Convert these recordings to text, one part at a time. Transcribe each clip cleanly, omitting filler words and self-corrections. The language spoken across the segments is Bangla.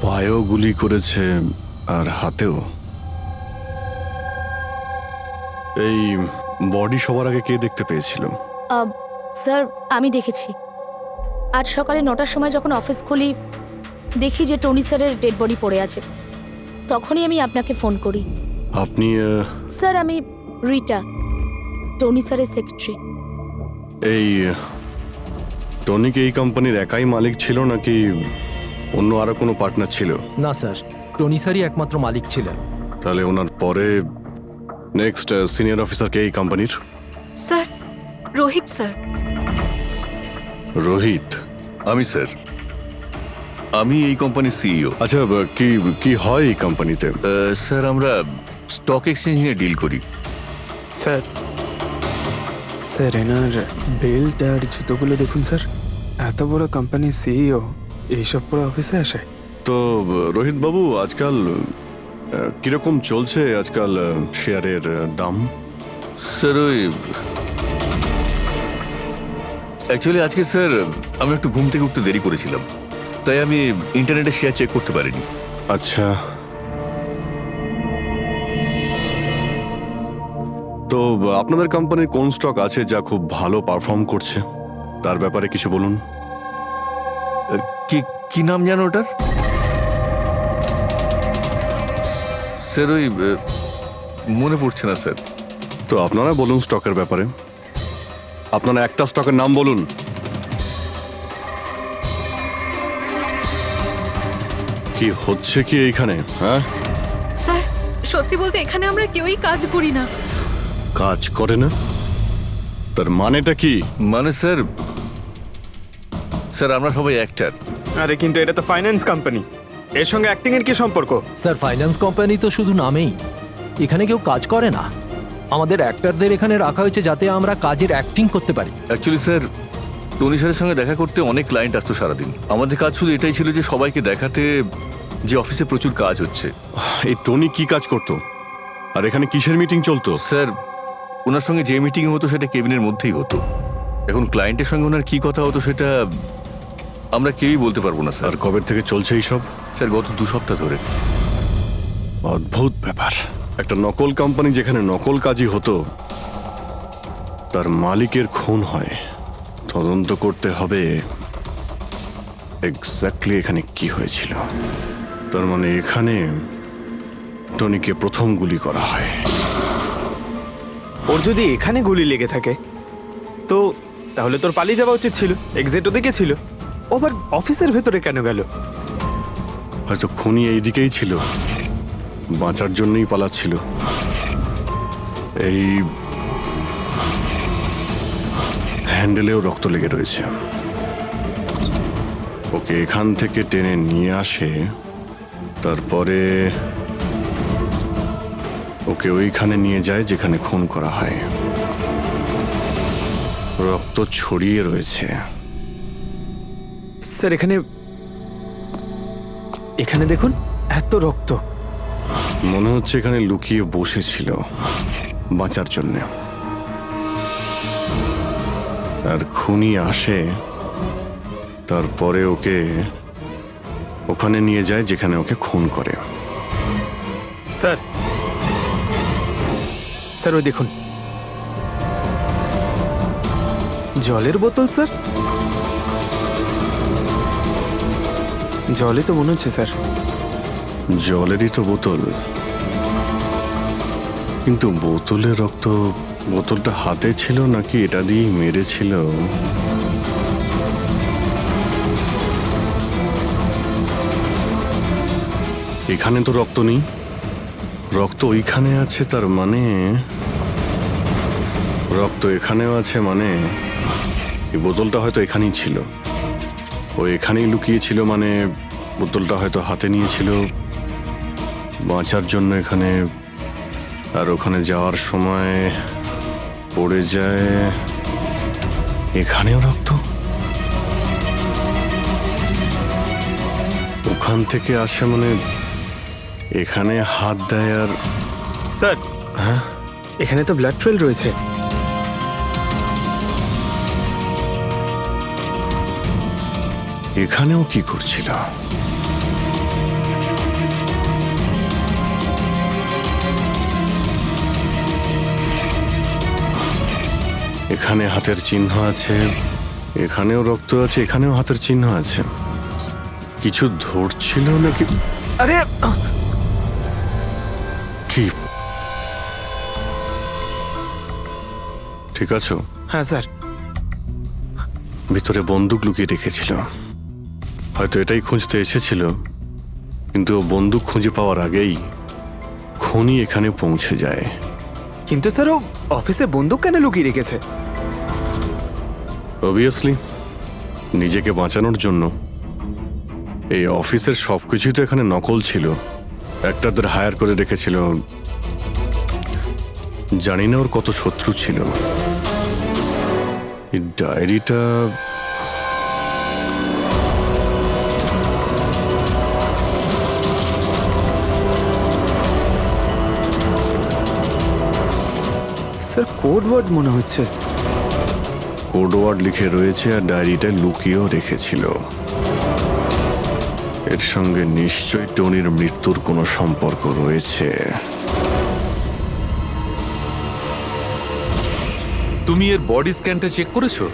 পায়েও গুলি করেছে আর হাতেও। এই বডি সবার আগে কে দেখতে পেয়েছিল? স্যার, আমি দেখেছি। আজ সকালে 9টার সময় যখন অফিস খুলি, দেখি যে টনি স্যারের ডেড বডি পড়ে আছে। তখনই আমি আপনাকে ফোন করি। আপনি স্যার, আমি রিটা, টনি স্যারের সেক্রেটারি। এই টনি কি এই কোম্পানির একাই মালিক ছিল নাকি অন্য আরো কোনো পার্টনার ছিল? না স্যার, টনি স্যারই একমাত্র মালিক ছিলেন। তাহলে ওনার পরে নেক্সট সিনিয়র অফিসার কে এই কোম্পানির? Sir, Rohit sir. রোহিত? আমি স্যার, আমি এই কোম্পানির সিইও। আচ্ছা, কি কি হয় এই কোম্পানিতে? স্যার, আমরা স্টক এক্সচেঞ্জ নিয়ে ডিল করি। স্যার, স্যার এনার বেল্ট আর জুতোগুলো দেখুন স্যার। এত বড় কোম্পানির সিইও এইসব পরে অফিসে আসে? তো রোহিত বাবু, আজকাল কিরকম চলছে আজকাল শেয়ারের দাম? স্যার, ওই অ্যাকচুয়ালি আজকে স্যার আমি একটু ঘুম থেকে উঠতে দেরি করেছিলাম, তাই আমি ইন্টারনেটে শেয়ার চেক করতে পারিনি। আচ্ছা, তো আপনাদের কোম্পানির কোন স্টক আছে যা খুব ভালো পারফর্ম করছে? তার ব্যাপারে কিছু বলুন। কি কি নাম জানো ওটার? স্যার, ওই মনে পড়ছে না স্যার। তো আপনারা বলুন স্টকের ব্যাপারে। আপনারা একটা স্টকের নাম বলুন। কি হচ্ছে কি এইখানে? হ্যাঁ, স্যার, সত্যি বলতে এখানে আমরা কেউই কাজ করি না। কাজ করে না? তার মানেটা কি? মানে স্যার, স্যার আমরা সবাই অ্যাক্টর। আরে কিন্তু এটা তো ফাইন্যান্স কোম্পানি, এর সঙ্গে অ্যাক্টিং এর কি সম্পর্ক? স্যার, ফাইন্যান্স কোম্পানি তো শুধু নামেই, এখানে কেউ কাজ করে না। আমাদের অ্যাক্টরদের এখানে রাখা হয়েছে যাতে আমরা কাজের অ্যাক্টিং করতে পারি। অ্যাকচুয়ালি স্যার, টনি স্যারের সঙ্গে দেখা করতে অনেক ক্লায়েন্ট আসতো সারাদিন। আমাদের কাজ শুধু এটাই ছিল যে সবাইকে দেখাতে যে অফিসে প্রচুর কাজ হচ্ছে। এই টনি কি কাজ করতো আর এখানে কিসের মিটিং চলতো? স্যার, ওনার সঙ্গে যে মিটিং হতো সেটা কেবিনের মধ্যেই হতো। এখন ক্লায়েন্টের সঙ্গে ওনার কি কথা হতো সেটা আমরা কেউই বলতে পারবো না স্যার। আর কবে থেকে চলছে এইসব? স্যার, গত 2 সপ্তাহ ধরে। অদ্ভুত ব্যাপার। একটা নকল কোম্পানি যেখানে নকল কাজই হতো, তার মালিকের খুন হয়। তদন্ত করতে হবে এক্স্যাক্টলি এখানে কি হয়েছিল। তার মানে এখানে টনিকে প্রথম গুলি করা হয়। ওর যদি এখানে গুলি লেগে থাকে তো তাহলে তোর পালিয়ে যাওয়া উচিত ছিল। এক্সিট ওদিকে ছিল, ও আবার অফিসের ভেতরে কেন গেল? হয়তো খুনি এইদিকেই ছিল, বাঁচার জন্যই পালাচ্ছিল। এই হ্যান্ডেলেও রক্ত লেগে রয়েছে। ওকে এখান থেকে টেনে নিয়ে আসে, তারপরে ওকে ওইখানে নিয়ে যায় যেখানে খুন করা হয়। রক্ত ছড়িয়ে রয়েছে। স্যার, এখানে দেখুন, এত রক্ত। মনে হচ্ছে এখানে লুকিয়ে বসেছিল বাঁচার জন্য। আর খুনি আসে, তারপরে ওকে ওখানে নিয়ে যায় যেখানে ওকে খুন করে। স্যার, স্যার ওই দেখুন, জলের বোতল স্যার। জলে তো মনে হচ্ছে স্যার। জলেরই তো বোতল, কিন্তু বোতলে রক্ত, বোতলটা হাতে ছিল নাকি এটা দিয়েই মেরেছিল? এখানে তো রক্ত নেই, রক্ত ওইখানে আছে, তার মানে রক্ত এখানেও আছে, মানে এই বোতলটা হয়তো এখানেই ছিল, ও এখানেই লুকিয়েছিল, মানে বোতলটা হয়তো হাতে নিয়েছিল বাঁচার জন্য এখানে, আর ওখানে যাওয়ার সময় পড়ে যায়। এখানেও রক্ত, ওখান থেকে আসে, মানে এখানে হাত দেয়। আর স্যার, হ্যাঁ, এখানে তো ব্লাড ট্রেল রয়েছে। এখানেও কি করছিল? এখানে হাতের চিহ্ন আছে, এখানেও রক্ত আছে, এখানেও হাতের চিহ্ন আছে। কিছু ধরছিল নাকি? আরে কি ঠিক আছো? হ্যাঁ স্যার। ভিতরে বন্দুক লুকিয়ে রেখেছিল, হয়তো এটাই খুঁজতে এসেছিল, কিন্তু ও বন্দুক খুঁজে পাওয়ার আগেই খুনি এখানে পৌঁছে যায়। কিন্তু স্যার ও অফিসে বন্দুক কেন লুকিয়ে রেখেছে? অবভিয়াসলি নিজেকে বাঁচানোর জন্য। এই অফিসের সবকিছুই তো এখানে নকল ছিল, একটাদের হায়ার করে রেখেছিল। জানি না ওর কত শত্রু ছিল। এই ডায়েরিটা স্যার কোড ওয়ার্ড মনে হচ্ছে। কোড ওয়ার্ড লিখে রয়েছে, আর ডায়েরিটা লুকিয়েও রেখেছিল। এর সঙ্গে নিশ্চয়ই টনির মৃত্যুর কোনো সম্পর্ক রয়েছে। তুমি এর বডি স্ক্যানটা চেক করেছো?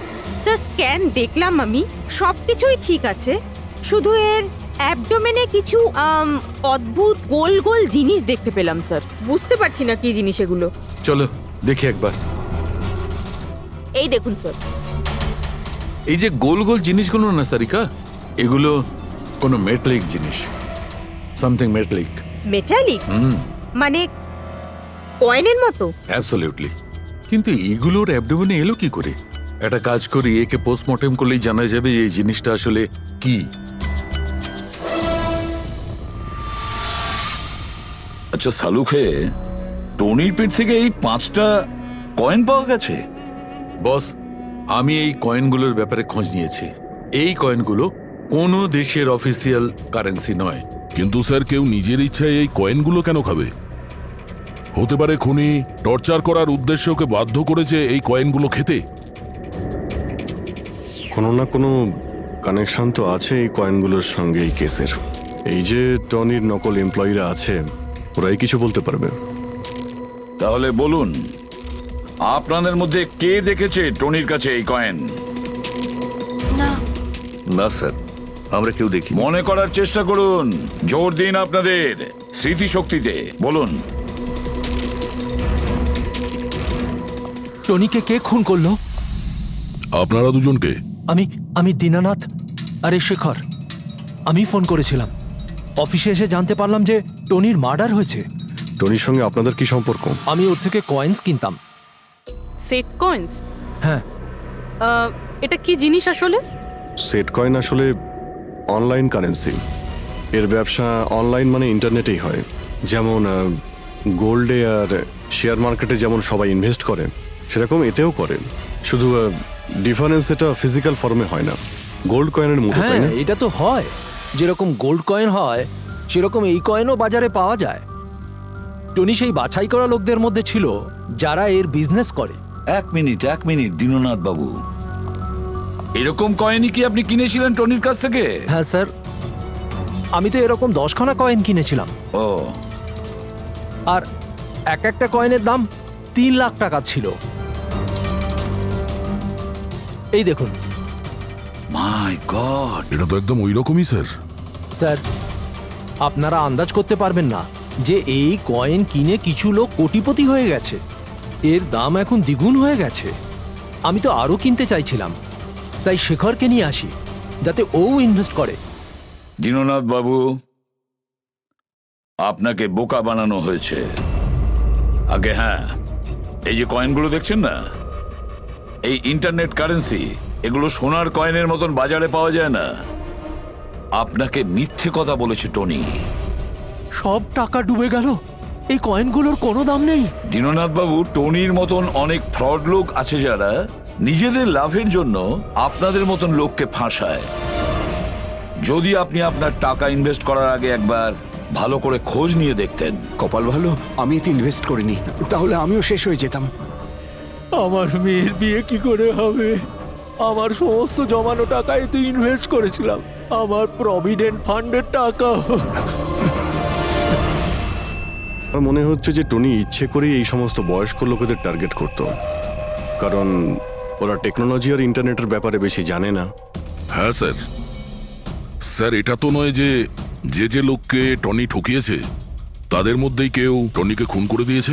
স্যার স্ক্যান দেখলাম আমি, সবকিছুই ঠিক আছে, শুধু এর অ্যাবডোমেনে কিছু অদ্ভুত গোল গোল জিনিস দেখতে পেলাম স্যার। বুঝতে পারছি না কি জিনিস এগুলো। চলো দেখি একবার। এই দেখুন স্যার। এই যে গোল গোল জিনিসগুলো না সারিকা, এগুলো কোনো মেটালিক জিনিস, সামথিং মেটালিক। মেটালিক? মানে কয়েনের মতো? অ্যাবসলিউটলি। কিন্তু এইগুলোর অ্যাবডোমেনে এলো কি করে? একটা কাজ করি, একে পোস্টমর্টেম করলেই জানা যাবে এই জিনিসটা আসলে কি। আচ্ছা সালুখে, টনির পেট থেকে এই 5টা কয়েন পাওয়া গেছে? বস, আমি এই কয়েনগুলোর ব্যাপারে খোঁজ নিয়েছি। এই কয়েনগুলো কোনো দেশের অফিসিয়াল কারেন্সি নয়। কিন্তু স্যার, কেউ নিজের ইচ্ছায় এই কয়েনগুলো কেন খাবে? হতে পারে খুনি টর্চার করার উদ্দেশ্যে ওকে বাধ্য করেছে এই কয়েনগুলো খেতে। কোনো না কোনো কানেকশন তো আছে এই কয়েনগুলোর সঙ্গে এই কেসের। এই যে টনির নকল এমপ্লয়িরা আছে, ওরাই কিছু বলতে পারবে। তাহলে বলুন, আপনাদের মধ্যে কে দেখেছে টনির কাছে এই কয়েন? না স্যার, আমরা কেউ দেখি। মনে করার চেষ্টা করুন, জোর দিন আপনাদের স্মৃতিশক্তিতে। বলুন। টনিকে কে খুন করলো? আপনারা দুজনকে? আমি দীনানাথ, আরে শেখর। আমি ফোন করেছিলাম, অফিসে এসে জানতে পারলাম যে টনির মার্ডার হয়েছে। টনির সঙ্গে আপনাদের কি সম্পর্ক? আমি ওর থেকে কয়েন্স কিনতাম। Set coins? হ্যাঁ। এটা কি জিনিস আসলে? সেট কয়েন আসলে অনলাইন কারেন্সি। এর ব্যবসা অনলাইন, মানে ইন্টারনেটেই হয়। যেমন গোল্ডে আর শেয়ার মার্কেটে যেমন সবাই ইনভেস্ট করে, সেরকম এতেও করে। শুধু ডিফারেন্স এটা ফিজিক্যাল ফর্মে হয় না, গোল্ড কয়েনের মতো, তাই না? হ্যাঁ, এটা তো হয়। যেরকম গোল্ড কয়েন হয় সেরকম এই কয়েনও বাজারে পাওয়া যায়। টনি সেই বাছাই করা লোকদের মধ্যে ছিল যারা এর বিজনেস করে। এক মিনিট দীননাথ বাবু, এরকম কয়েনই কি আপনি কিনেছিলেন টনির কাছ থেকে? হ্যাঁ স্যার, আমি তো এরকম 10খানা কয়েন কিনেছিলাম, ও, আর এক একটা কয়েনের দাম 3 লাখ টাকা ছিল। এই দেখুন মাই গড। এটা তো একদম ওই রকমই স্যার। স্যার, আপনারা আন্দাজ করতে পারবেন না যে এই কয়েন কিনে কিছু লোক কোটিপতি হয়ে গেছে। এর দাম এখন দ্বিগুণ হয়ে গেছে। আমি তো আরও কিনতে চাইছিলাম, তাই শেখরকে নিয়ে আসি যাতে ও ইনভেস্ট করে। দীননাথ বাবু, আপনাকে বোকা বানানো হয়েছে। আগে হ্যাঁ, এই যে কয়েনগুলো দেখছেন না, এই ইন্টারনেট কারেন্সি, এগুলো সোনার কয়েনের মতন বাজারে পাওয়া যায় না। আপনাকে মিথ্যে কথা বলেছে টনি। সব টাকা ডুবে গেল, এই কয়েনগুলোর কোনো দাম নেই। দীননাথ বাবু, টনির মতন অনেক ফ্রড লোক আছে যারা নিজেদের লাভের জন্য আপনাদের মতন লোককে ফাঁসায়। যদি আপনি আপনার টাকা ইনভেস্ট করার আগে একবার ভালো করে খোঁজ নিয়ে দেখতেন। কপাল ভালো আমি এতে ইনভেস্ট করিনি, তাহলে আমিও শেষ হয়ে যেতাম। আমার মেয়ের বিয়ে কি করে হবে? আমার সমস্ত জমানো টাকা এতে ইনভেস্ট করেছিলাম, আমার প্রভিডেন্ট ফান্ডের টাকা। আমার মনে হচ্ছে যে টনি ইচ্ছে করেই এই সমস্ত বয়স্ক লোকেদের টার্গেট করত, কারণ ওরা টেকনোলজি আর ইন্টারনেটের ব্যাপারে বেশি জানে না। হ্যাঁ স্যার। স্যার, এটা তো নয় যে যে যে লোককে টনি ঠকিয়েছে তাদের মধ্যেই কেউ টনিকে খুন করে দিয়েছে।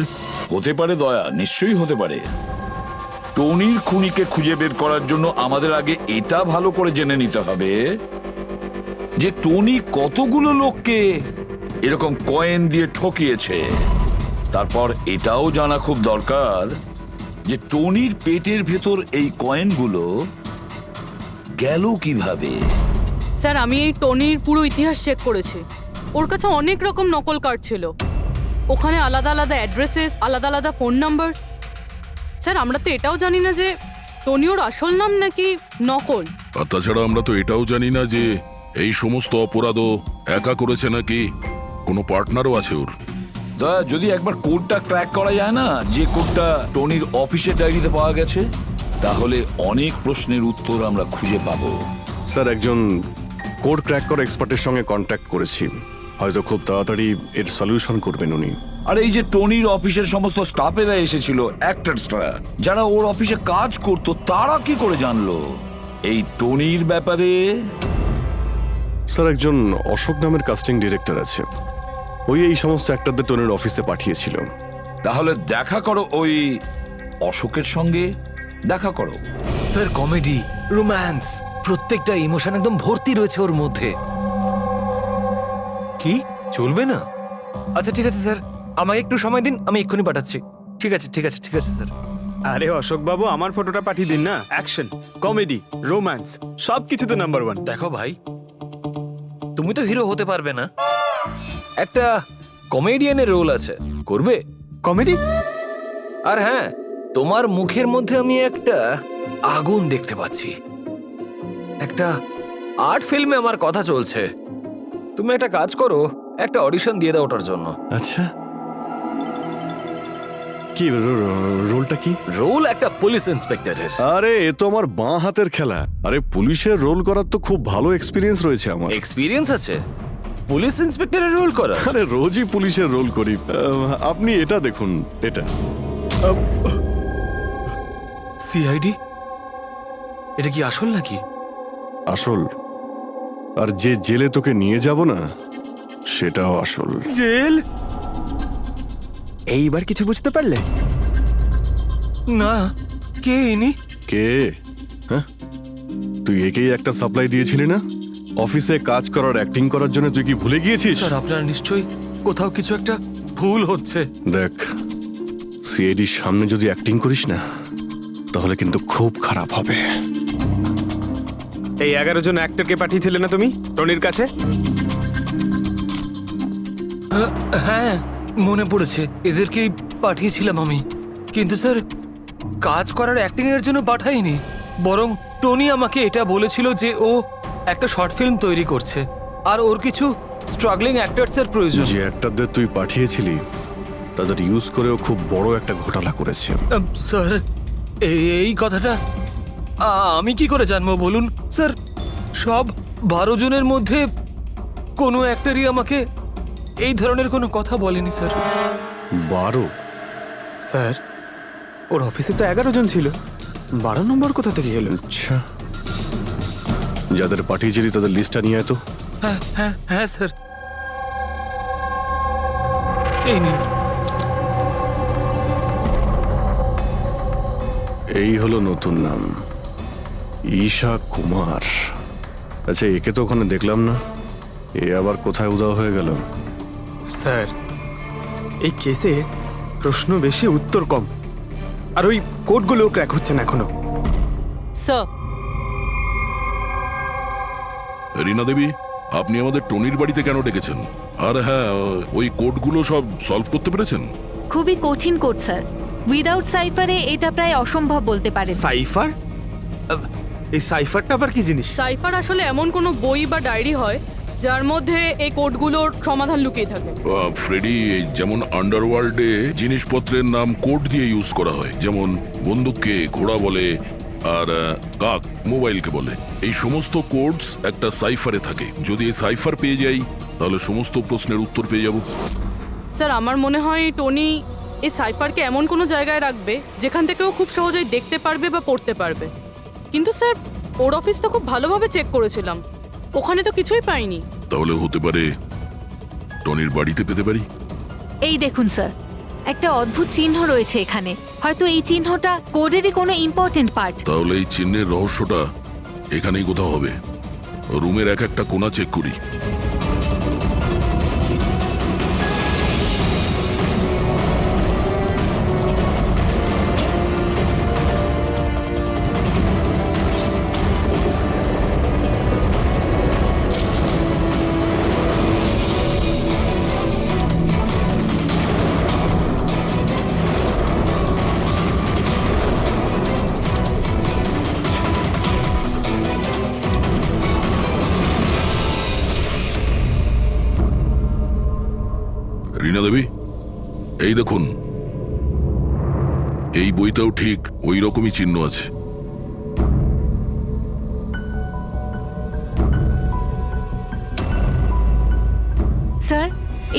হতে পারে দয়া, নিশ্চয়ই হতে পারে। টনির খুনিকে খুঁজে বের করার জন্য আমাদের আগে এটা ভালো করে জেনে নিতে হবে যে টনি কতগুলো লোককে এরকম কয়েন দিয়ে ঠকিয়েছে। তারপর এটাও জানা খুব দরকার যে টনির পেটের ভেতর এই কয়েনগুলো গেল কিভাবে। স্যার, আমি এই টনির পুরো ইতিহাস চেক করেছি। ওর কাছে অনেক রকম নকল কার্ড ছিল, ওখানে আলাদা আলাদা অ্যাড্রেসেস, আলাদা আলাদা ফোন নাম্বার। স্যার, আমরা তো এটাও জানি না যে টনি ওর আসল নাম নাকি নকল। আর তাছাড়া আমরা তো এটাও জানি না যে এই সমস্ত অপরাধও একা করেছে নাকি কোনো পার্টনারও আছে ওর। দয়া, যদি একবার কোডটা ক্র্যাক করা যায় না, যে কোডটা টনির অফিসের ডায়েরিতে পাওয়া গেছে, তাহলে অনেক প্রশ্নের উত্তর আমরা খুঁজে পাবো। স্যার, একজন কোড ক্র্যাক করা এক্সপার্টের সঙ্গে কন্ট্যাক্ট করেছি, হয়তো খুব তাড়াতাড়ি এর সলিউশন করবেন উনি। আর এই যে টনির অফিসের সমস্ত স্টাফেরা এসেছিল, অ্যাক্টরসরা যারা ওর অফিসে কাজ করতো, তারা কি করে জানলো এই টনির ব্যাপারে? স্যার, একজন অশোক নামের কাস্টিং ডিরেক্টর আছে, ওই এই সমস্ত অ্যাক্টরদের টনির অফিসে পাঠিয়েছিল। তাহলে দেখা করো ওই অশোকের সঙ্গে, দেখা করো। স্যার, কমেডি, রোম্যান্স, প্রত্যেকটা ইমোশন একদম ভর্তি রয়েছে ওর মধ্যে। কি চলবে না? আচ্ছা ঠিক আছে স্যার, আমাকে একটু সময় দিন, আমি এক্ষুনি পাঠাচ্ছি। ঠিক আছে ঠিক আছে ঠিক আছে স্যার। আরে অশোক বাবু, আমার ফটোটা পাঠিয়ে দিন না। অ্যাকশন, কমেডি, রোম্যান্স সব কিছুতে নাম্বার 1। দেখো ভাই, তুমি তো হিরো হতে পারবে না, একটা কমেডিয়ানের রোল আছে, করবে? কমেডি? আর হ্যাঁ, তোমার মুখের মধ্যে আমি একটা আগুন দেখতে পাচ্ছি। একটা আর্ট ফিল্মে আমার কথা চলছে, তুমি একটা কাজ করো, একটা অডিশন দিয়ে দাও ওটার জন্য। আচ্ছা, কি রোলটা কি? রোল একটা পুলিশ ইন্সপেক্টরের। আরে, এ তো আমার বাঁ হাতের খেলা। আরে, পুলিশের রোল করার তো খুব ভালো এক্সপিরিয়েন্স রয়েছে আমার। এক্সপিরিয়েন্স আছে পুলিশ ইন্সপেক্টরের রোল করা? আরে, রোজই পুলিশের রোল করি। আপনি এটা দেখুন, এটা সিআইডি? এটা কি আসল নাকি? আসল। আর যে জেলে তোকে নিয়ে যাব না, সেটাও আসল। জেল? এইবার কিছু বুঝতে পারলে? না, কে ইনি? কে? হ্যাঁ, তুই একেই একটা সাপ্লাই দিয়েছিলি না অফিসে কাজ করার, অ্যাক্টিং করার জন্য? তুই কি ভুলে গিয়েছিস? স্যার, আপনার নিশ্চয়ই কোথাও কিছু একটা ভুল হচ্ছে। দেখ, সিআইডির সামনে যদি অ্যাক্টিং করিস না, তাহলে কিন্তু খুব খারাপ হবে। এই 11 জন অ্যাক্টরকে পাঠিয়েছিলে না তুমি টনির কাছে? হ্যাঁ, মনে পড়েছে, এদেরকেই পাঠিয়েছিলাম আমি। কিন্তু স্যার, কাজ করার অ্যাক্টিং এর জন্য পাঠাইনি, বরং টনি আমাকে এটা বলেছিল যে ও একটা শর্ট ফিল্ম তৈরি করছে আর ওর কিছু স্ট্রাগলিং অ্যাক্টরসের প্রয়োজন। যে অ্যাক্টরদের তুই পাঠিয়েছিলি, তাদের ইউজ করেও খুব বড় একটা ঘোটালা করেছে। স্যার, এই কথাটা আমি কি করে জানবো বলুন স্যার? সব 12 জনের মধ্যে কোনো একটারই আমাকে এই ধরনের কোনো কথা বলেনি স্যার। 12? স্যার ওর অফিসে তো 11 জন ছিল, 12 নম্বর কোথা থেকে গেল? আচ্ছা, যাদের পাঠিয়েছিলি তাদের লিস্টটা নিয়ে আয় তো। হ্যাঁ হ্যাঁ হ্যাঁ স্যার, এই নিন। এই হলো নতুন নাম, ঈশা কুমার। আচ্ছা, একে তো ওখানে দেখলাম না, এ আবার কোথায় উধাও হয়ে গেল? স্যার এই কেসে প্রশ্ন বেশি উত্তর কম, আর ওই কোডগুলো ক্র্যাক হচ্ছে না এখনো। স্যার, রীনা দেবী, আপনি আমাদের টনির বাড়িতে কেন ডেকেছেন? আর হ্যাঁ, ওই কোডগুলো সব সলভ করতে পেরেছেন? খুবই কঠিন কোড স্যার, উইদাউট সাইফারে এটা প্রায় অসম্ভব বলতে পারেন। সাইফার? এই সাইফারটা আবার কি জিনিস? সাইফার আসলে এমন কোনো বই বা ডায়েরি হয় যার মধ্যে এই কোডগুলোর সমাধান লুকিয়ে থাকে। ফ্রেডি, যেমন আন্ডারওয়ার্ল্ডে জিনিসপত্রের নাম কোড দিয়ে ইউজ করা হয়, যেমন বন্দুককে ঘোড়া বলে আর কাক মোবাইলকে বলে। এই সমস্ত কোডস একটা সাইফারে থাকে। যদি এই সাইফার পেয়ে যাই তাহলে সমস্ত প্রশ্নের উত্তর পেয়ে যাব। স্যার, আমার মনে হয় টনি এই সাইফারকে এমন কোনো জায়গায় রাখবে যেখান থেকে ও খুব সহজেই দেখতে পারবে বা পড়তে পারবে। কিন্তু স্যার, ওর অফিস তো খুব ভালোভাবে চেক করেছিলাম, ওখানে তো কিছুই পাইনি। তাহলে হতে পারে টনির বাড়িতে পেতে পারি। এই দেখুন স্যার, একটা অদ্ভুত চিহ্ন রয়েছে এখানে, হয়তো এই চিহ্নটা কোডেরই কোনো ইম্পর্টেন্ট পার্ট। তাহলে এই চিহ্নের রহস্যটা এখানেই কোথাও হবে। রুমের এক একটা কোণা চেক করি। রীনা দেবী, এই দেখুন, এই বইটাও ঠিক ওই রকমই চিহ্ন আছে। স্যার,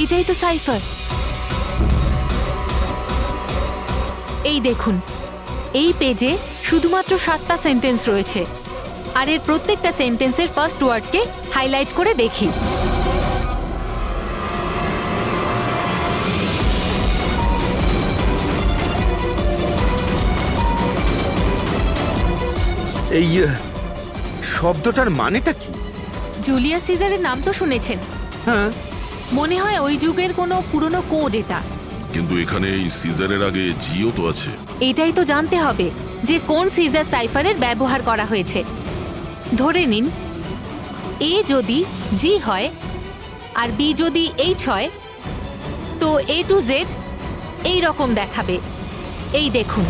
এটাই তো সাইফার। এই দেখুন, এই পেজে শুধুমাত্র 7টা সেন্টেন্স রয়েছে, আর এর প্রত্যেকটা সেন্টেন্সের ফার্স্ট ওয়ার্ডকে হাইলাইট করে দেখি। এই শব্দটার মানেটা কি? জুলিয়াস সিজারের নাম তো শুনেছেন? হ্যাঁ। মনে হয় ওই যুগের কোনো পুরনো কোড এটা। কিন্তু এখানে এই সিজারের আগে জিও তো আছে। এটাই তো জানতে হবে যে কোন সিজার সাইফারের ব্যবহার করা হয়েছে। ধরে নিন, এ যদি জি হয় আর বি যদি এইচ হয়, তো এ টু জেড এই রকম দেখাবে। এই দেখুন,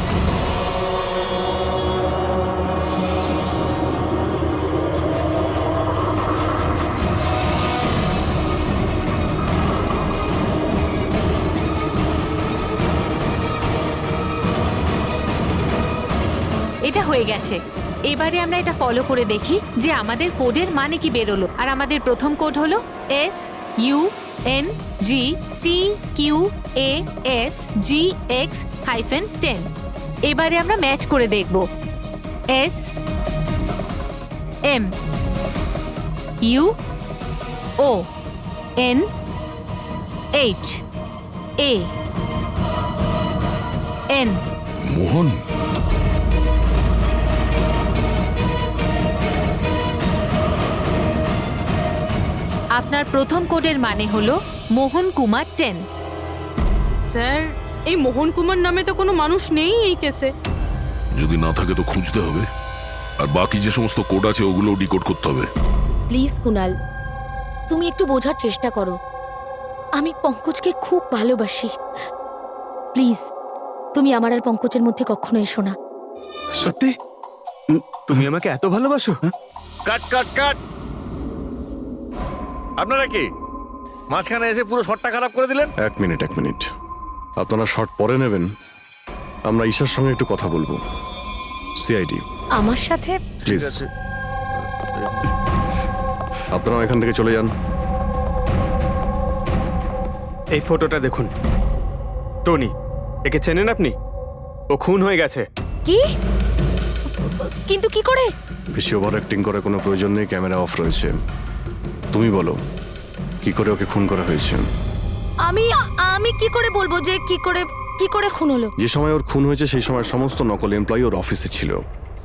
এটা হয়ে গেছে। এবারে আমরা এটা ফলো করে দেখি যে আমাদের কোডের মানে কি বেরোলো। আর আমাদের প্রথম কোড হলো SUNGTQASGX-10। এবারে আমরা ম্যাচ করে দেখব। SMUONHAN। মোহন? আপনার প্রথম কোডের মানে হলো মোহন কুমার 10। স্যার, এই মোহন কুমার নামে তো কোনো মানুষ নেই এই কেসে। যদি না থাকে তো খুঁজতে হবে, আর বাকি যে সমস্ত কোড আছে ওগুলো ডিকোড করতে হবে। প্লিজ কুনাল, তুমি একটু বোঝার চেষ্টা করো। আমি পঙ্কজকে খুব ভালোবাসি। প্লিজ, তুমি আমার আর পঙ্কজের মধ্যে কখনো এসো না। সত্যি তুমি আমাকে এত ভালোবাসো? কাট কাট কাট! আপনারা কি মাঝখানে এসে পুরো শটটা খারাপ করে দিলেন? এক মিনিট, আপনারা শর্ট পরে নেবেন, আমরা ঈশার সঙ্গে একটু কথা বলবো। সিআইডি। আমার সাথে? প্লিজ আপনারা এখান থেকে চলে যান। এই ফটোটা দেখুন, টনি, একে চেনেন আপনি? ও খুন হয়ে গেছে। কি? কিন্তু কি করে? বেশি ওভার অ্যাক্টিং করার কোনো প্রয়োজন নেই, ক্যামেরা অফ রয়েছে। তুমি বলো কি করে ওকে খুন করা হয়েছে? আমি কি করে বলবো যে কি করে খুন হলো? যে সময় ওর খুন হয়েছে সেই সময় সমস্ত নকল এমপ্লয়ি ওর অফিসে ছিল,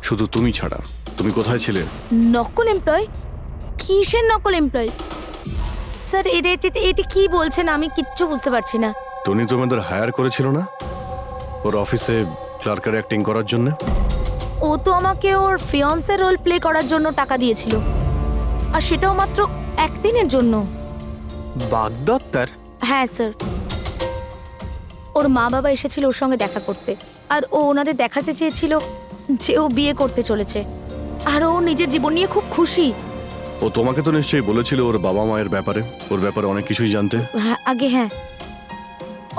শুধু তুমি ছাড়া। তুমি কোথায় ছিলে? নকল এমপ্লয়? কিসের নকল এমপ্লয়? স্যার এটা কি বলছেন? আমি কিচ্ছু বুঝতে পারছি না। টনি তোমাদের হায়ার করেছিল না ওর অফিসে ক্লার্কের অ্যাক্টিং করার জন্য? ও তো আমাকে ওর ফিয়ান্সের রোল প্লে করার জন্য টাকা দিয়েছিল, আর সেটাও মাত্র একদিনের জন্য। বাগদত্তার? হ্যাঁ স্যার, ওর মা বাবা এসেছিল ওর সঙ্গে দেখা করতে, আর ও ওনাদের দেখাতে চেয়েছিল যে ও বিয়ে করতে চলেছে, আর ও নিজের জীবন নিয়ে খুব খুশি। ও তোমাকে তো নিশ্চয়ই বলেছিল ওর বাবা মায়ের ব্যাপারে, ওর ব্যাপারে অনেক কিছুই জানতে। হ্যাঁ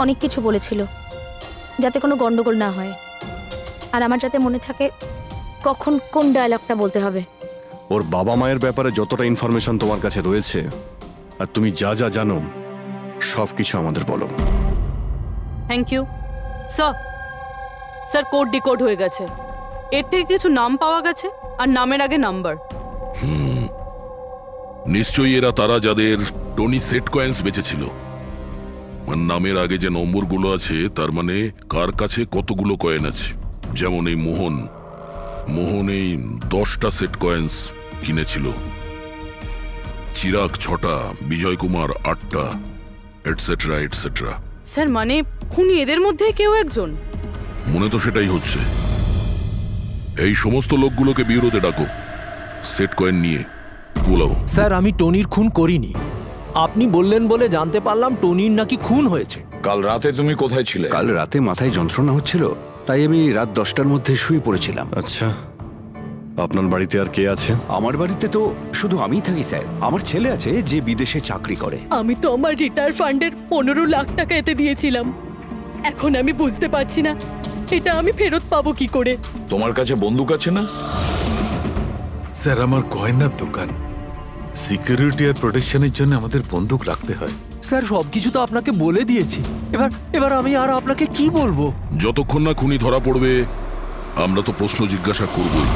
অনেক কিছু বলেছিল, যাতে কোনো গন্ডগোল না হয়, আর আমার যাতে মনে থাকে কখন কোন ডায়লগটা বলতে হবে। ওর বাবা মায়ের ব্যাপারে যতটা ইনফরমেশন তোমার কাছে রয়েছে আর তুমি যা যা জানো সব কিছু আমাদের বলো। Thank you sir. Sir code decode হয়ে গেছে, এর থেকে কিছু নাম পাওয়া গেছে, আর নামের আগে নাম্বার। নিশ্চয়ই এরা তারা যাদের টনি সেট কয়েন্স বেঁচেছিল। আর নামের আগে যে নম্বরগুলো আছে তার মানে কার কাছে কতগুলো কয়েন আছে। যেমন এই মোহন এই 10টা সেট কয়েন্স কিনেছিল, চিরাগ 6টা, বিজয় কুমার 8টা, এটসেট্রা এটসেট্রা। স্যার মানে খুনি এদের মধ্যে কেউ একজন? মনে তো সেটাই হচ্ছে। এই সমস্ত লোকগুলোকে বিউরোতে ডাকো, সেট কয়েন নিয়ে বলো। স্যার আমি টনির খুন করিনি। আপনি বললেন বলে জানতে পারলাম টনির নাকি খুন হয়েছে। কাল রাতে তুমি কোথায় ছিলে? কাল রাতে মাথায় যন্ত্রণা হচ্ছিল, তাই আমি রাত 10টার মধ্যে শুয়ে পড়েছিলাম। আচ্ছা, আপনার বাড়িতে আর কে আছে? আমার বাড়িতে তো শুধু আমিই থাকি স্যার। আমার ছেলে আছে যে বিদেশে চাকরি করে। আমি তো আমার রিটায়ার ফান্ডের 15 লাখ টাকা এতে দিয়েছিলাম। এখন আমি বুঝতে পারছি না এটা আমি ফেরত পাবো কি করে। তোমার কাছে বন্দুক আছে না? স্যার আমার গয়নার দোকান, সিকিউরিটি আর প্রোটেকশনের জন্য আমাদের বন্দুক রাখতে হয়। স্যার সবকিছু তো আপনাকে বলে দিয়েছি, এবার আমি আর আপনাকে কি বলবো? যতক্ষণ না খুনি ধরা পড়বে আমরা তো প্রশ্ন জিজ্ঞাসা করবই।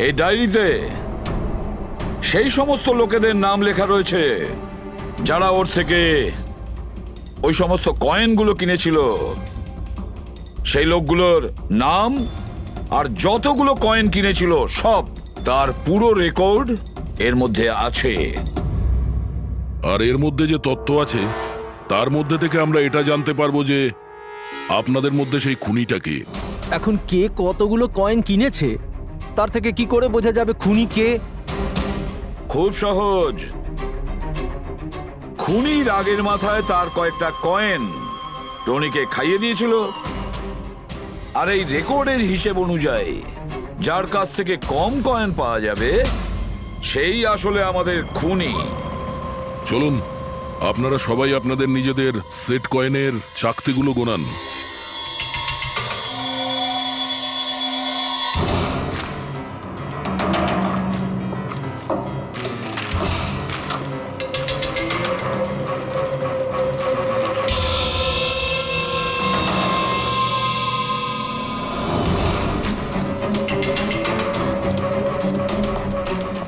এই ডায়েরিতে সেই সমস্ত লোকেদের নাম লেখা রয়েছে যারা ওর থেকে ওই সমস্ত কয়েনগুলো কিনেছিল। সেই লোকগুলোর নাম আর যতগুলো কয়েন কিনেছিল সব, তার পুরো রেকর্ড এর মধ্যে আছে। আর এর মধ্যে যে তথ্য আছে তার মধ্যে থেকে আমরা এটা জানতে পারবো যে আপনাদের মধ্যে সেই খুনিটা কে। এখন কে কতগুলো কয়েন কিনেছে তার থেকে কি করে বোঝা যাবে খুনি কে? খুব সহজ। খুনি রাগের মাথায় তার কয়েকটা কয়েন টনিকে খাইয়ে দিয়েছিল, আর এই রেকর্ডের হিসেব অনুযায়ী যার কাছ থেকে কম কয়েন পাওয়া যাবে সেই আসলে আমাদের খুনি। চলুন আপনারা সবাই আপনাদের নিজেদের সেট কয়েনের চাকতিগুলো গোনান।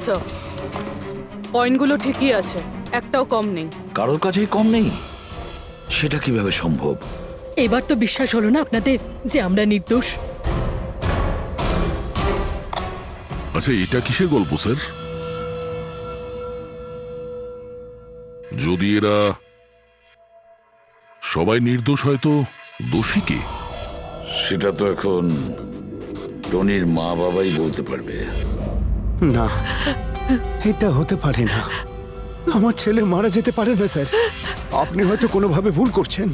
স্যার কয়েনগুলো ঠিকই আছে, একটাও কম নেই। কারোর কাছেই কম নেই? সেটা কিভাবে সম্ভব? এবার তো বিশ্বাস হলো না আপনাদের যে আমরা নির্দোষ? আচ্ছা এটা কিসের গল্প স্যার? যদি এরা সবাই নির্দোষ হয় তো দোষী কে? সেটা তো এখন টনির মা বাবাই বলতে পারবে। না, এটা হতে পারে না। আমার ছেলে মারা যেতে পারে না স্যার। আপনি হয়তো কোনোভাবে ভুল করছেন।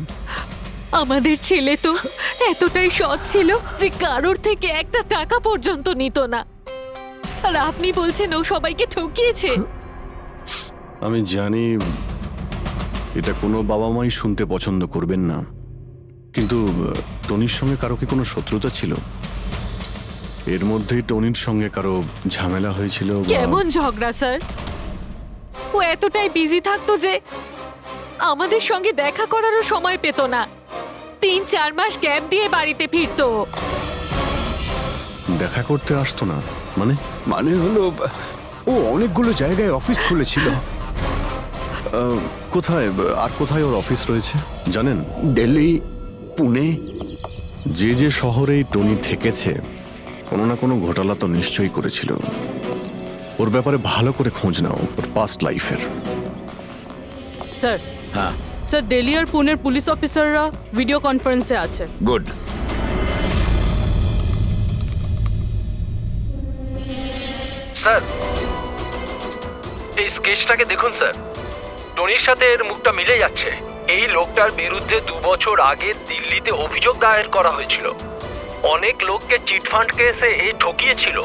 আমাদের ছেলে তো এতটাই সৎ ছিল যে কারোর থেকে একটা টাকা পর্যন্ত নিত না, আর আপনি বলছেন ও সবাইকে ঠকিয়েছে। আমি জানি এটা কোনো বাবা মাই শুনতে পছন্দ করবেন না, কিন্তু টনির সঙ্গে কারো কি কোনো শত্রুতা ছিল? এর মধ্যেই টনির সঙ্গে কারো ঝামেলা হয়েছিল বা- কেমন ঝগড়া স্যার? ও এতটাই বিজি থাকতো যে আমাদের সঙ্গে দেখা করারও সময় পেত না। 3-4 মাস গ্যাপ দিয়ে বাড়িতে ফিরতো। দেখা করতে আসতো না মানে? মানে হলো ও অনেকগুলো জায়গায় অফিস খুলেছিল। কোথায় আর কোথায় ওর অফিস রয়েছে জানেন? দিল্লি, পুনে। যে যে শহরেই টনি থেকেছে কোনো না কোনো ঘোটালা তো নিশ্চয়ই করেছিল। ওর ব্যাপারে ভালো করে খোঁজ নাও, ওর পাস্ট লাইফের। স্যার, হ্যাঁ স্যার দিল্লি আর পুনের পুলিশ অফিসাররা ভিডিও কনফারেন্সে আছে। গুড। স্যার, এই স্কেচটাকে দেখুন স্যার। টনির সাথে এর মুখটা মিলে যাচ্ছে। এই লোকটার বিরুদ্ধে 2 বছর আগে দিল্লিতে অভিযোগ দায়ের করা হয়েছিল। অনেক লোককে চিটফান্ড কেসে এই ঠকিয়েছিল।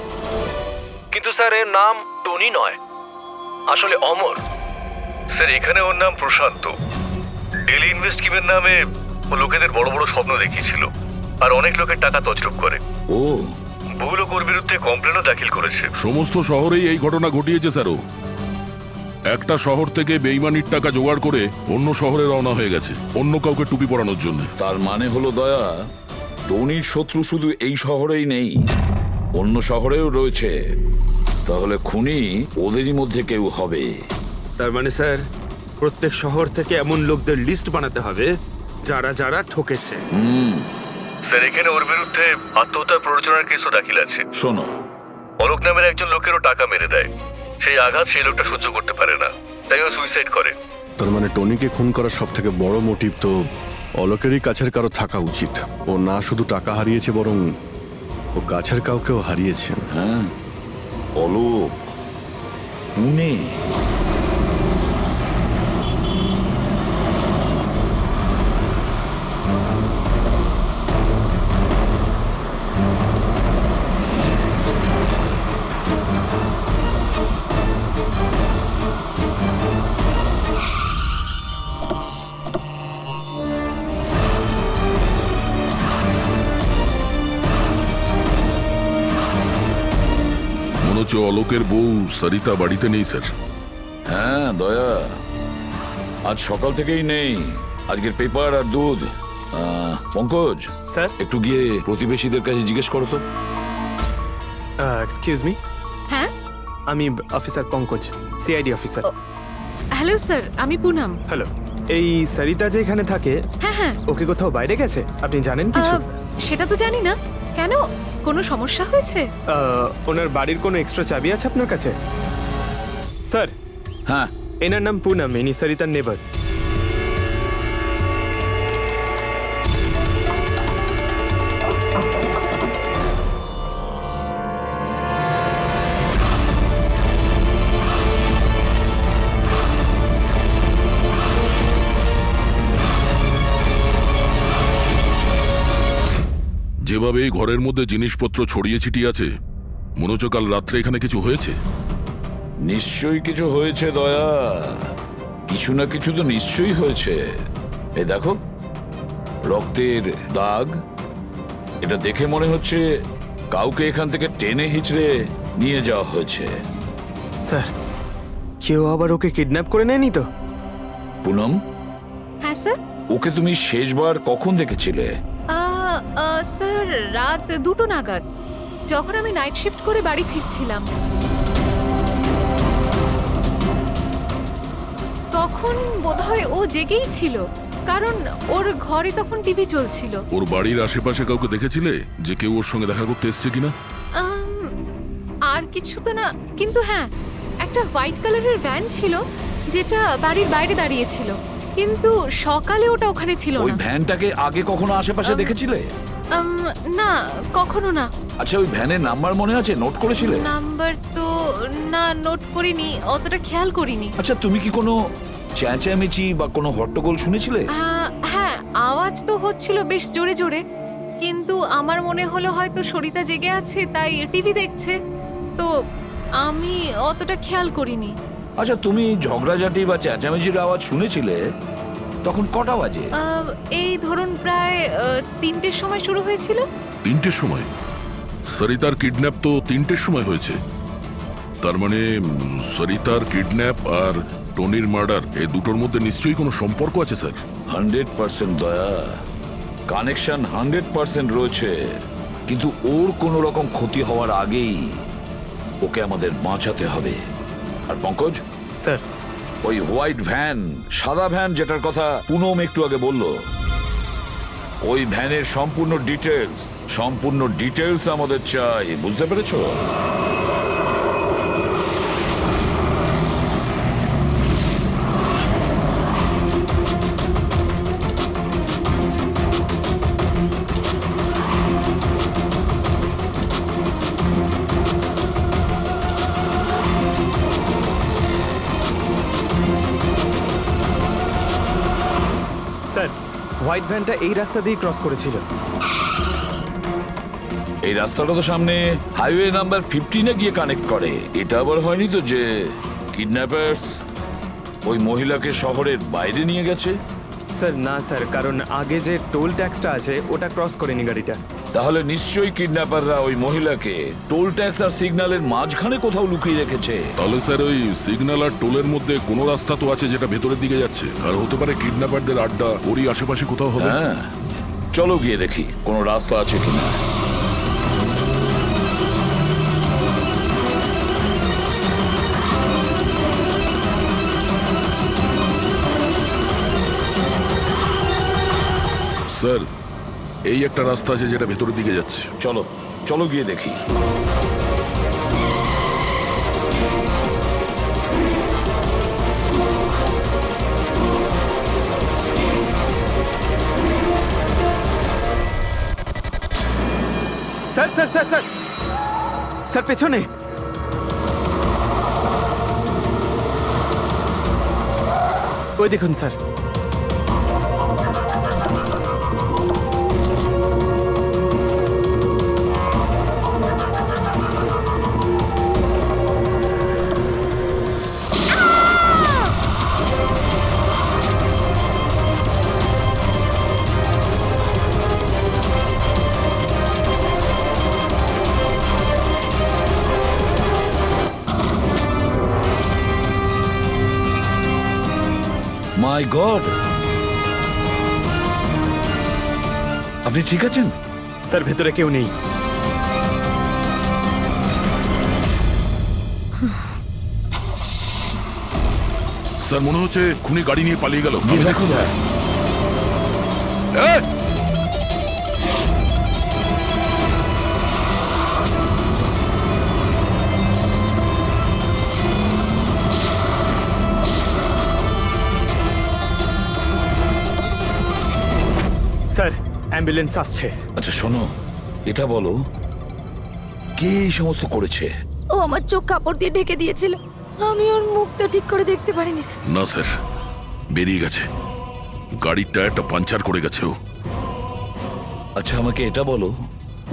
কিন্তু স্যার এর নাম টনি নয়, আসলে অমর। স্যার এখানে ওর নাম প্রশান্ত। ডেলি ইনভেস্ট স্কিমের নামে ও লোকেদের বড় বড় স্বপ্ন দেখিয়েছিল আর অনেক লোকের টাকা তছরূপ করে। ও, বহু লোক ওর বিরুদ্ধে কমপ্লেনও দাখিল করেছে। সমস্ত শহরেই এই ঘটনা ঘটিয়েছে স্যারও। একটা শহর থেকে বেইমানির টাকা জোগাড় করে অন্য শহরে রওনা হয়ে গেছে অন্য কাউকে টুপি পরানোর জন্য। তার মানে হলো দয়া, টনির শত্রু শুধু এই শহরেই নেই, অন্য শহরেও রয়েছে। তাহলে খুনি ওদেরই মধ্যে কেউ হবে। তার মানে স্যার প্রত্যেক শহর থেকে এমন লোকদের লিস্ট বানাতে হবে যারা যারা ঠকেছে। স্যার এখানে ওর বিরুদ্ধে আত্মহত্যা প্ররোচনার কেসও দাখিল আছে। শোনো, অলোক নামের একজন লোকেরও টাকা মেরে দেয়। সেই আঘাত সেই লোকটা সহ্য করতে পারে না, তাই ও সুইসাইড করে। তার মানে টনিকে খুন করার সব থেকে বড় মোটিভ তো অলোকেরই কাছের কারো থাকা উচিত। ও না শুধু টাকা হারিয়েছে বরং ও কাছের কাউকেও হারিয়েছে। হ্যাঁ, অলোক, পুনে। মনে হচ্ছে অলোকের বউ সরিতা বাড়িতে নেই স্যার। হ্যাঁ দয়া, আজ সকাল থেকেই নেই। আজকের পেপার আর দুধ। পঙ্কজ স্যার, একটু গিয়ে প্রতিবেশীদের কাছে জিজ্ঞেস করো তো। Excuse me. হ্যাঁ, আমি officer Pankaj, CID officer. Hello sir, আমি পুনম। হ্যালো। এই সরিতা যে এখানে থাকে, হ্যাঁ হ্যাঁ, ওকে কোথাও বাইরে গেছে? আপনি জানেন কিছু? সেটা তো জানি না। কেন, কোনো সমস্যা হয়েছে? ওনার বাড়ির কোনো এক্সট্রা চাবি আছে আপনার কাছে? স্যার, হ্যাঁ, এনার নাম পুনম, ইনি সরিতার নেবার। যেভাবে এই ঘরের মধ্যে জিনিসপত্র ছড়িয়ে ছিটিয়ে আছে মনে হচ্ছে কাল রাত্রে এখানে কিছু হয়েছে। নিশ্চয়ই কিছু হয়েছে দয়া, কিছু না কিছু তো নিশ্চয়ই হয়েছে। এই দেখো, রক্তের দাগ। এটা দেখে মনে হচ্ছে কাউকে এখান থেকে টেনে হিচড়ে নিয়ে যাওয়া হয়েছে। স্যার, কেউ আবার ওকে কিডন্যাপ করে নেয়নি তো? পুনম, হ্যাঁ স্যার। ওকে তুমি শেষবার কখন দেখেছিলে? স্যার রাত 2টো নাগাদ, যখন আমি নাইট শিফট করে বাড়ি ফিরছিলাম। তখন বোধহয় ও জেগেই ছিল, কারণ ওর ঘরে তখন টিভি চলছিল। ওর বাড়ির আশেপাশে কাউকে দেখেছিলে যে কেউ ওর সঙ্গে দেখা করতে এসছে কিনা? আর কিছু তো না, কিন্তু হ্যাঁ, একটা হোয়াইট কালারের ভ্যান ছিল যেটা বাড়ির বাইরে দাঁড়িয়েছিল, কিন্তু সকালে ওটা ওখানে ছিল ওই না। ভ্যানটাকে আগে কখনো আশেপাশে দেখেছিলে? না, কখনো না। আচ্ছা, ওই ভ্যানের নাম্বার মনে আছে? নোট করেছিলে? নাম্বার তো না, নোট করিনি, অতটা খেয়াল করিনি। আচ্ছা, তুমি কি কোনো চেঁচামেচি বা কোনো হট্টগোল শুনেছিলে? হ্যাঁ, আওয়াজ তো হচ্ছিল বেশ জোরে জোরে, কিন্তু আমার মনে হলো হয়তো সরিতা জেগে আছে তাই টিভি দেখছে, তো আমি অতটা খেয়াল করিনি। আচ্ছা, তুমি ঝগড়াঝাটি বা চেঁচামেচির আওয়াজ শুনেছিলে, তখন কটা বাজে? এই ধরুন প্রায় 3টের সময় শুরু হয়েছিল। 3টের সময়? সরিতার কিডন্যাপ তো 3টের সময় হয়েছে। তার মানে সরিতার কিডন্যাপ আর টনির মার্ডার এই দুটোর মধ্যে নিশ্চয়ই কোনো সম্পর্ক আছে স্যার। 100% দয়া, কানেকশন 100% রয়েছে, কিন্তু ওর কোনো রকম ক্ষতি হওয়ার আগেই ওকে আমাদের বাঁচাতে হবে। আর পঙ্কজ স্যার, ওই হোয়াইট ভ্যান, সাদা ভ্যান যেটার কথা পুনম একটু আগে বলল, ওই ভ্যানের সম্পূর্ণ ডিটেলস আমাদের চাই, বুঝতে পেরেছো? স্যার, হোয়াইট ভ্যানটা এই রাস্তা দিয়ে ক্রস করেছিল। এই রাস্তাটা তো সামনে হাইওয়ে নাম্বার 15-এ গিয়ে কানেক্ট করে। এটা আবার হয়নি তো যে কিডন্যাপার্স ওই মহিলাকে শহরের বাইরে নিয়ে গেছে? স্যার না স্যার, কারণ আগে যে টোল ট্যাক্সটা আছে ওটা ক্রস করেনি গাড়িটা। তাহলে নিশ্চয়ই কিডন্যাপাররা ওই মহিলাকে টোল ট্যাক্স আর সিগন্যালের মাঝখানে কোথাও লুকিয়ে রেখেছে। তাহলে স্যার ওই সিগন্যাল আর টোলের মধ্যে কোনো রাস্তা তো আছে যেটা ভেতরের দিকে যাচ্ছে, আর হতে পারে কিডন্যাপারদের আড্ডা ওরই আশেপাশে কোথাও হবে। হ্যাঁ, চলো গিয়ে দেখি কোনো রাস্তা আছে কিনা। স্যার, এই একটা রাস্তা আছে যেটা ভেতরের দিকে যাচ্ছে। চলো চলো গিয়ে দেখি। Sir sir sir sir sir, পেছনে। ওই দেখুন স্যার। মাই গড, আপনি ঠিক আছেন? স্যার, ভেতরে কেউ নেই। স্যার, মনে হচ্ছে খুনি গাড়ি নিয়ে পালিয়ে গেল। গিয়ে দেখো স্যার। স্যার, অ্যাম্বুলেন্স আসছে। আচ্ছা শোনো, এটা বলো কে এই সমস্ত করেছে? ও আমার চোখ কাপড় দিয়ে ঢেকে দিয়েছিল, আমি ওর মুখটা ঠিক করে দেখতে পারিনি স্যার। না স্যার, বেরিয়ে গেছে, গাড়ির টায়ারটা পাঞ্চার করে গেছে ও। আচ্ছা আমাকে এটা বলো,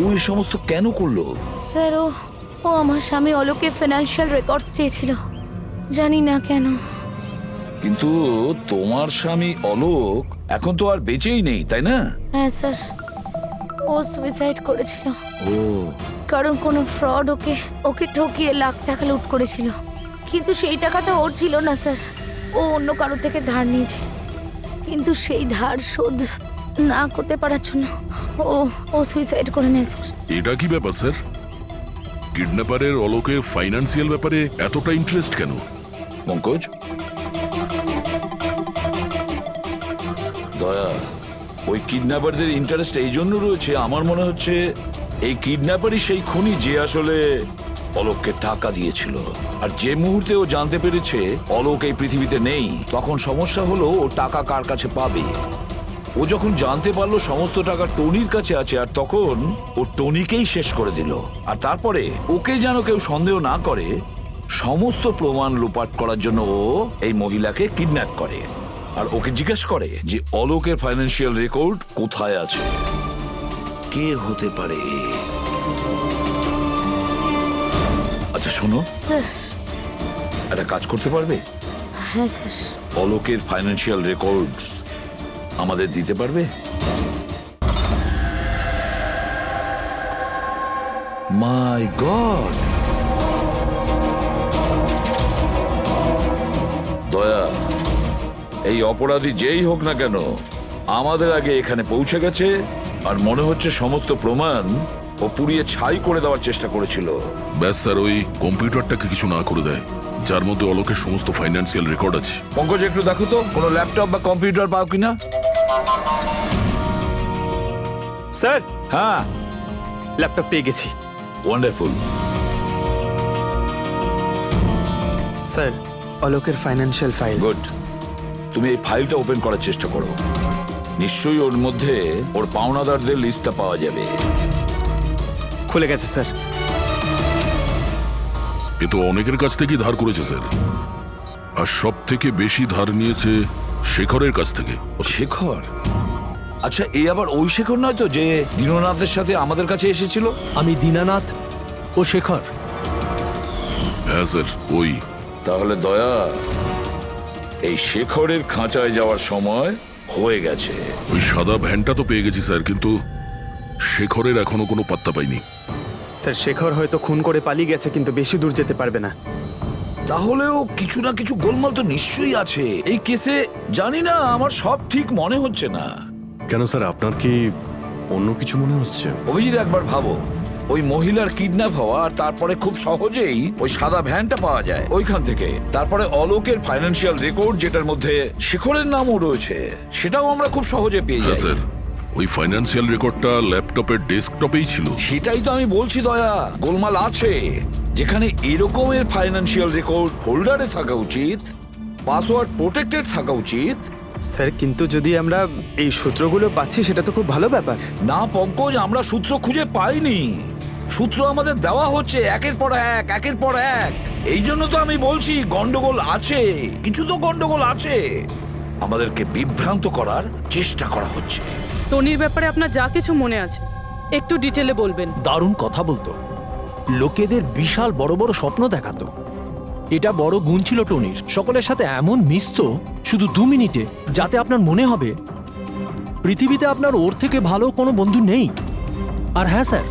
ও এই সমস্ত কেন করলো? স্যার, ও আমার স্বামী অলোকের ফিনান্সিয়াল রেকর্ডস চেয়েছিল, জানি না কেন। কিন্তু তোমার স্বামী অলোক এখন তো আর বেঁচেই নেই, তাই না? হ্যাঁ স্যার, ও সুইসাইড করেছিল। ও, কারণ কোনো ফ্রড ওকে ঠকিয়ে লাখ টাকা লুট করেছিল, কিন্তু সেই টাকাটা ওর ছিল না স্যার, ও অন্য কারো থেকে ধার নিয়েছে, কিন্তু সেই ধার শোধ না করতে পারার জন্য ও সুইসাইড করে নেয় স্যার। এটা কি ব্যাপার স্যার? কিডন্যাপারের অলোকের ফাইন্যান্সিয়াল ব্যাপারে এতটা ইন্টারেস্ট কেন? পঙ্কজ, দয়া, ওই কিডন্যাপারদের ইন্টারেস্ট এই জন্য রয়েছে, আমার মনে হচ্ছে এই কিডন্যাপারই সেই খুনি যে আসলে অলোককে টাকা দিয়েছিল। আর যে মুহূর্তে ও জানতে পেরেছে অলোক এই পৃথিবীতে নেই, তখন সমস্যা হলো ও টাকা কার কাছে পাবে। ও যখন জানতে পারলো সমস্ত টাকা টনির কাছে আছে, আর তখন ও টনিকেই শেষ করে দিল। আর তারপরে ওকে যেন কেউ সন্দেহ না করে, সমস্ত প্রমাণ লোপাট করার জন্য ও এই মহিলাকে কিডন্যাপ করে আর ওকে জিজ্ঞেস করে যে অলোকের ফাইন্যান্সিয়াল রেকর্ড কোথায় আছে। কে হতে পারে? আচ্ছা শোনো স্যার, একটা কাজ করতে পারবে? হ্যাঁ স্যার। অলোকের ফাইন্যান্সিয়াল রেকর্ডস আমাদের দিতে পারবে? মাই গড! দয়া, এই অপরাধী যেই হোক না কেন আমাদের আগে এখানে পৌঁছে গেছে, আর মনে হচ্ছে সমস্ত প্রমাণ ও পুড়িয়ে ছাই করে দেওয়ার চেষ্টা করেছিল। ব্যাস স্যার, ওই কম্পিউটারটাকে কিছু না করে দেয় যার মধ্যে অলোকের সমস্ত ফাইন্যান্সিয়াল রেকর্ড আছে। পঙ্কজ, একটু দেখো তো কোনো ল্যাপটপ বা কম্পিউটার পাও কিনা। স্যার, হ্যাঁ, ল্যাপটপ পেয়ে গেছি। ওয়ান্ডারফুল। স্যার, অলোকের ফাইন্যান্সিয়াল ফাইল। গুড। তুমি এই ফাইলটা ওপেন করার চেষ্টা করো। নিশ্চয়ই ওর মধ্যে ওর পাওনাদারদের লিস্টটা পাওয়া যাবে। খুলে গেছে স্যার। এ তো অনেকের কাছ থেকেই ধার করেছে স্যার, আর সব থেকে বেশি ধার নিয়েছে শেখরের কাছ থেকে। শেখর? আচ্ছা, এই আবার ওই শেখর নয় তো যে দীননাথের সাথে আমাদের কাছে এসেছিল? আমি দীনানাথ ও শেখর। হ্যাঁ স্যার, ওই। তাহলে দয়া, এই শেখরের খাঁচায় যাওয়ার সময় হয়ে গেছে। ওই সাদা ভ্যানটা তো পেয়ে গেছি স্যার, কিন্তু শেখরের এখনো কোনো পাত্তা পাইনি। স্যার, শেখর হয়তো খুন করে পালিয়ে গেছে, কিন্তু বেশি দূর যেতে পারবে না। তাহলেও কিছু না কিছু গোলমাল তো নিশ্চয়ই আছে এই কেসে। জানি না, আমার সব ঠিক মনে হচ্ছে না। কেন স্যার, আপনার কি অন্য কিছু মনে হচ্ছে? অভিজিৎ, একবার ভাবো, ওই মহিলার কিডন্যাপ হওয়া, আর তারপরে খুব সহজেই ওই সাদা ভ্যানটা পাওয়া যায় ওইখান থেকে। তারপরে অলোকের ফাইন্যান্সিয়াল রেকর্ড, যেটার মধ্যে শেখরের নামও রয়েছে, সেটাও আমরা খুব সহজে পেয়ে যাই। স্যার, ওই ফাইন্যান্সিয়াল রেকর্ডটা ল্যাপটপের ডেস্কটপেই ছিল। সেটাই তো আমি বলছি দয়া, গোলমাল আছে। যেখানে এরকমের ফাইন্যান্সিয়াল রেকর্ড ফোল্ডারে থাকা উচিত, পাসওয়ার্ড প্রোটেক্টেড থাকা উচিত। স্যার, কিন্তু যদি আমরা এই সূত্রগুলো পাচ্ছি সেটা তো খুব ভালো ব্যাপার। না পঙ্কজ, আমরা সূত্র খুঁজে পাইনি। সূত্র আমাদের দেওয়া হচ্ছে একের পর এক, একের পর এক। এই জন্য তো আমি বলছি গন্ডগোল আছে, কিছু তো গন্ডগোল আছে। আমাদেরকে বিভ্রান্ত করার চেষ্টা করা হচ্ছে। টনির ব্যাপারে আপনার যা কিছু মনে আছে একটু ডিটেলে বলবেন। দারুণ কথা বলতো, লোকেদের বিশাল বড় বড় স্বপ্ন দেখাতো। এটা বড় গুণ ছিল টনির। সকলের সাথে এমন মিশতো শুধু 2 মিনিটে, যাতে আপনার মনে হবে পৃথিবীতে আপনার ওর থেকে ভালো কোনো বন্ধু নেই। আর হ্যাঁ স্যার,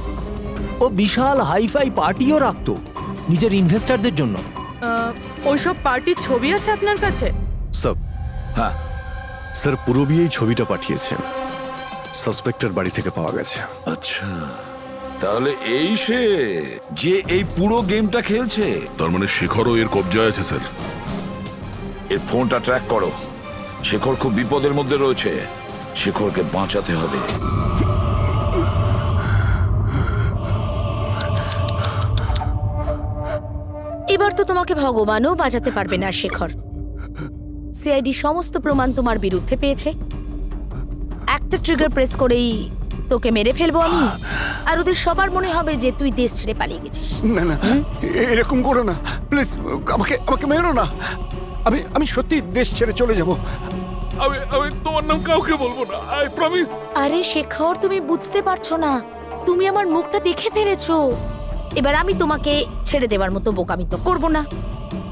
ও বিশাল হাইফাই পার্টিও রাখতো নিজের ইনভেস্টারদের জন্য। ওইসব পার্টির ছবি আছে আপনার কাছে? স্যার, হ্যাঁ স্যার, পূরবী এই ছবিটা পাঠিয়েছে, সাসপেক্টের বাড়ি থেকে পাওয়া গেছে। আচ্ছা, তাহলে এই সে যে এই পুরো গেমটা খেলছে। তার মানে শেখরও এর কবজায় আছে স্যার। এর ফোনটা ট্র্যাক করো। শেখর খুব বিপদের মধ্যে রয়েছে, শেখরকে বাঁচাতে হবে। এবার তো তোমাকে ভগবানও বাঁচাতে পারবে না শেখর। সিআইডি সমস্ত প্রমাণ তোমার বিরুদ্ধে পেয়েছে। একটা ট্রিগার প্রেস করেই তোকে মেরে ফেলবো আমি, আর ওদের সবার মনে হবে যে তুই দেশ ছেড়ে পালিয়ে গেছিস। না না, এরকম করো না প্লিজ, আমাকে আমাকে মেরো না। আমি সত্যি দেশ ছেড়ে চলে যাব। আমি তোমার নাম কাউকে বলবো না, আই প্রমিস। আরে শেখর, তুমি বুঝতে পারছো না, তুমি আমার মুখটা দেখে ফেলেছো। এবার আমি তোমাকে ছেড়ে দেওয়ার মতো বোকামি তো করবো না,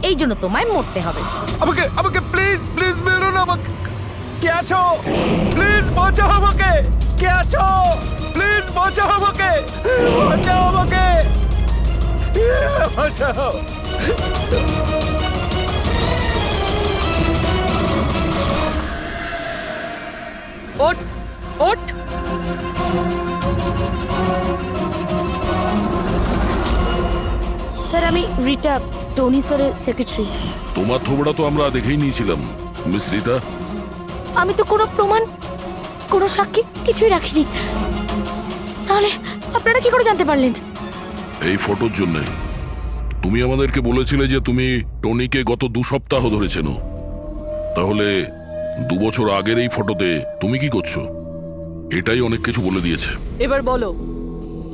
এই জন্য তোমায় মরতে হবে। আমাকে আমাকে প্লিজ প্লিজ মেরো না। আমাকে কে আছো? প্লিজ বাঁচাও আমাকে। কে আছো? প্লিজ বাঁচাও আমাকে, বাঁচাও আমাকে, বাঁচাও। ওঠ ওঠ। স্যার, আমি রিটা, টনি স্যারের সেক্রেটারি। তোমার থোবড়া তো আমরা দেখেই নিয়েছিলাম মিস রিতা। আমি তো কোনো প্রমাণ, কোনো সাক্ষী কিছুই রাখিনি। তাহলে আপনারা কি করে জানতে পারলেন? এই ফটোর জন্য তুমি আমাদেরকে বলেছিলে যে তুমি টনিকে গত 2 সপ্তাহ ধরে চেনো। তাহলে 2 বছর আগের এই ফটোতে তুমি কি করছো? এটাই অনেক কিছু বলে দিয়েছে। এবার বলো,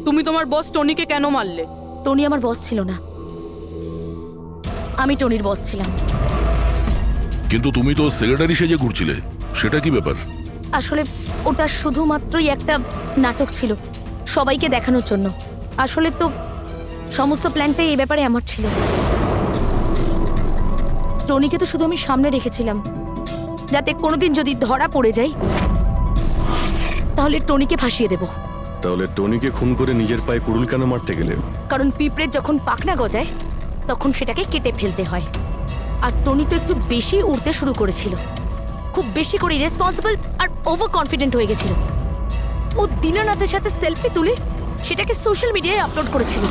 তুমি তোমার বস টনিকে কেন মারলে? টনি আমার বস ছিল না, আমি টনির বস ছিলাম। কিন্তু তুমি তো সেক্রেটারি সেজে ঘুরছিলে, সেটা কি ব্যাপার? আসলে ওটা শুধুমাত্রই একটা নাটক ছিল, সবাইকে দেখানোর জন্য। আসলে তো সমস্ত প্ল্যানটাই এই ব্যাপারে আমার ছিল। টনিকে তো শুধু আমি সামনে রেখেছিলাম, যাতে কোনোদিন যদি ধরা পড়ে যায় তাহলে টনিকে ফাঁসিয়ে দেব। তাহলে টনিকে খুন করে নিজের পায়ে কুড়ুল কেন মারতে গেলে? কারণ পিঁপড়ের যখন পাখনা গজায় তখন সেটাকে কেটে ফেলতে হয়। আর টনি তো একটু বেশি উড়তে শুরু করেছিল, খুব বেশি করে রেসপন্সিবল আর ওভার কনফিডেন্ট হয়ে গেছিল। ও দীনানাথের সাথে সেলফি তুলে সেটাকে সোশ্যাল মিডিয়ায় আপলোড করেছিল।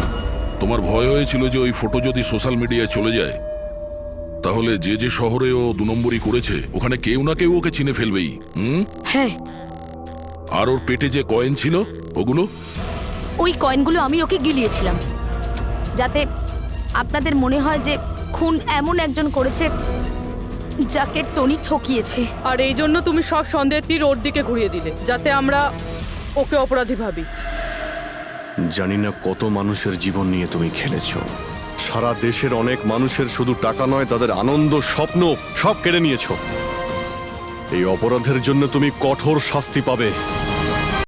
তোমার ভয় হয়েছিল যে ওই ফটো যদি সোশ্যাল মিডিয়ায় চলে যায় তাহলে যে যে শহরে ও 2 নম্বরই করেছে ওখানে কেউ না কেউ ওকে চিনে ফেলবেই। হ্যাঁ, আর ওর পেটে যে কয়েন ছিল ওগুলো? ওই কয়েনগুলো আমি ওকে গিলিয়েছিলাম যাতে আপনাদের মনে হয় যে খুন এমন একজন করেছে যাকে টনি ঠকিয়েছে। আর এই জন্য তুমি সব সন্দেহের তীর ওর দিকে ঘুরিয়ে দিলে, যাতে আমরা ওকে অপরাধী ভাবি। জানি না কত মানুষের জীবন নিয়ে তুমি খেলেছো। সারা দেশের অনেক মানুষের শুধু টাকা নয়, তাদের আনন্দ, স্বপ্ন সব কেড়ে নিয়েছো। এই অপরাধের জন্য তুমি কঠোর শাস্তি পাবে।